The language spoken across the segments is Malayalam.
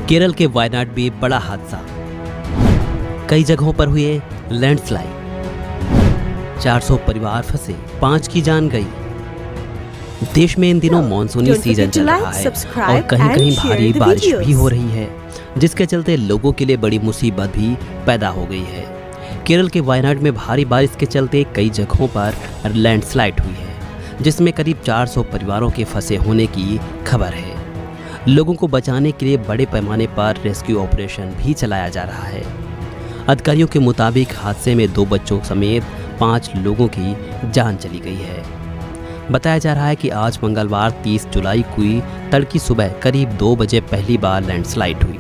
केरल के वायनाड में बड़ा हादसा, कई जगहों पर हुए लैंडस्लाइड, 400 परिवार फंसे, 5 की जान गई। देश में इन दिनों मानसूनी सीजन चल रहा है और कहीं कहीं भारी बारिश भी हो रही है, जिसके चलते लोगों के लिए बड़ी मुसीबत भी पैदा हो गई है। केरल के वायनाड में भारी बारिश के चलते कई जगहों पर लैंडस्लाइड हुई है, जिसमें करीब 400 परिवारों के फंसे होने की खबर है। लोगों को बचाने के लिए बड़े पैमाने पर रेस्क्यू ऑपरेशन भी चलाया जा रहा है। अधिकारियों के मुताबिक हादसे में 2 बच्चों समेत 5 लोगों की जान चली गई है। बताया जा रहा है कि आज मंगलवार 30 जुलाई को तड़की सुबह करीब 2 बजे पहली बार लैंडस्लाइड हुई।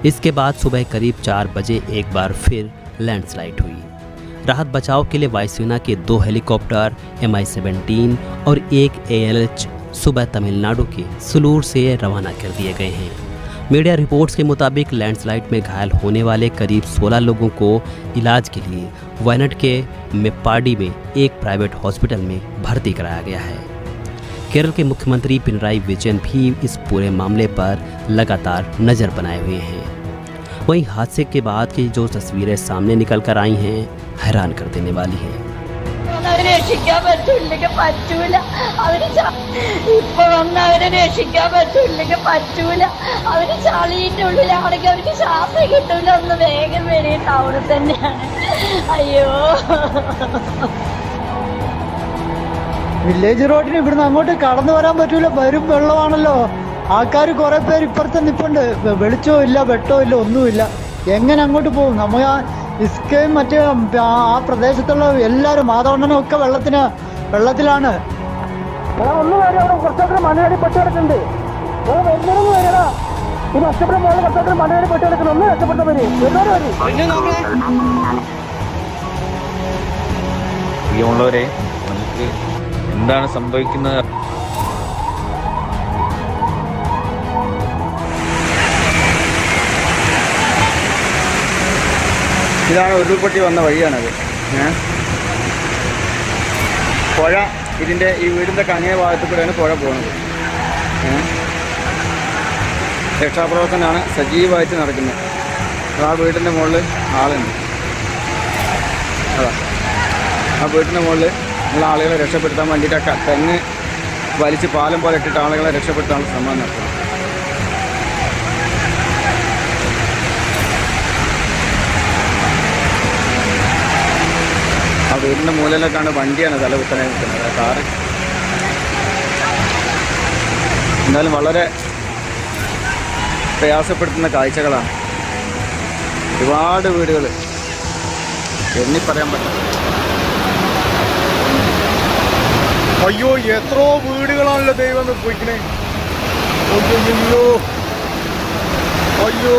इसके बाद सुबह करीब 4 बजे एक बार फिर लैंडस्लाइड हुई। राहत बचाव के लिए वायुसेना के 2 हेलीकॉप्टर MI-17 और 1 ALH सुबह तमिलनाडु के सुलूर से रवाना कर दिए गए हैं। मीडिया रिपोर्ट्स के मुताबिक लैंडस्लाइड में घायल होने वाले करीब 16 लोगों को इलाज के लिए वायनाड के मेप्पाडी में एक प्राइवेट हॉस्पिटल में भर्ती कराया गया है। केरल के मुख्यमंत्री पिनराई विजयन भी इस पूरे मामले पर लगातार नज़र बनाए हुए हैं। वहीं हादसे के बाद की जो तस्वीरें सामने निकल कर आई हैं, हैरान कर देने वाली हैं। രക്ഷിക്കാൻ പറ്റൂല്ലെങ്കിൽ പറ്റൂല, ഇപ്പൊ വന്ന് അവരെ രക്ഷിക്കാൻ പറ്റൂല്ലെങ്കിൽ പറ്റൂല. അവര് ചളിന്റെ ഉള്ളിലാണെങ്കിൽ അവർക്ക് ശ്വാസം കിട്ടൂല. ഒന്ന് വേഗം വരിക, ടൗണിൽ തന്നെയാണ്. അയ്യോ, വില്ലേജ് റോഡിന് ഇവിടുന്ന് അങ്ങോട്ട് കടന്നു വരാൻ പറ്റൂല, വരും വെള്ളമാണല്ലോ. ആൾക്കാർ കുറെ പേര് ഇപ്പുറത്ത് നിൽപ്പുണ്ട്, വെളിച്ചവും ഇല്ല, വെട്ടവും ഇല്ല, ഒന്നുമില്ല. എങ്ങനെ അങ്ങോട്ട് പോകും? നമ്മൾ ആ ഇസ്കയും മറ്റേ ആ പ്രദേശത്തുള്ള എല്ലാവരും മാതവണ്ണനും ഒക്കെ വെള്ളത്തിലാണ്. ഒന്ന് വരെ അവിടെ കുറച്ചൊക്കെ മണ്ണിനടി പെട്ട് കിടക്കുന്നുണ്ട്. വരുന്നവരൊന്നും വരടാ, ഈ നഷ്ടപ്പെട്ട പോലെ കുറച്ചൊക്കെ മണ്ണിനടി പെട്ട് കിടക്കുന്നു. ഒന്ന് നഷ്ടപ്പെട്ടവര് പ്രിയമുള്ളവരെ, നമുക്ക് എന്താണ് സംഭവിക്കുന്നത്? ഇതാണ് ഉരുൾപൊട്ടി വന്ന വഴിയാണത്. പുഴ ഇതിൻ്റെ ഈ വീടിൻ്റെ കങ്ങേ ഭാഗത്ത് കൂടെയാണ് പുഴ പോകുന്നത്. രക്ഷാപ്രവർത്തനമാണ് സജീവമായിട്ട് നടക്കുന്നത്. ആ വീടിൻ്റെ മുകളിൽ ആളുണ്ട്. അതാ ആ വീടിൻ്റെ മുകളിൽ ഉള്ള ആളുകളെ രക്ഷപ്പെടുത്താൻ വേണ്ടിയിട്ടൊക്കെ തെങ്ങ് വലിച്ച് പാലം പോലെ ഇട്ടിട്ട് ആളുകളെ രക്ഷപ്പെടുത്താനുള്ള ശ്രമം നടത്തുന്നത്. ആ വീടിൻ്റെ മൂലയിലേക്കാണ് വണ്ടിയാണ് തലകുത്തനെ നിൽക്കുന്നത്, കാറ്. എന്നാലും വളരെ പ്രയാസപ്പെടുത്തുന്ന കാഴ്ചകളാണ്. ഒരുപാട് വീടുകൾ എണ്ണിപ്പറയാൻ പറ്റില്ല. അയ്യോ, എത്രയോ വീടുകളാണല്ലോ ദൈവം പോയിക്കണേ. അയ്യോ,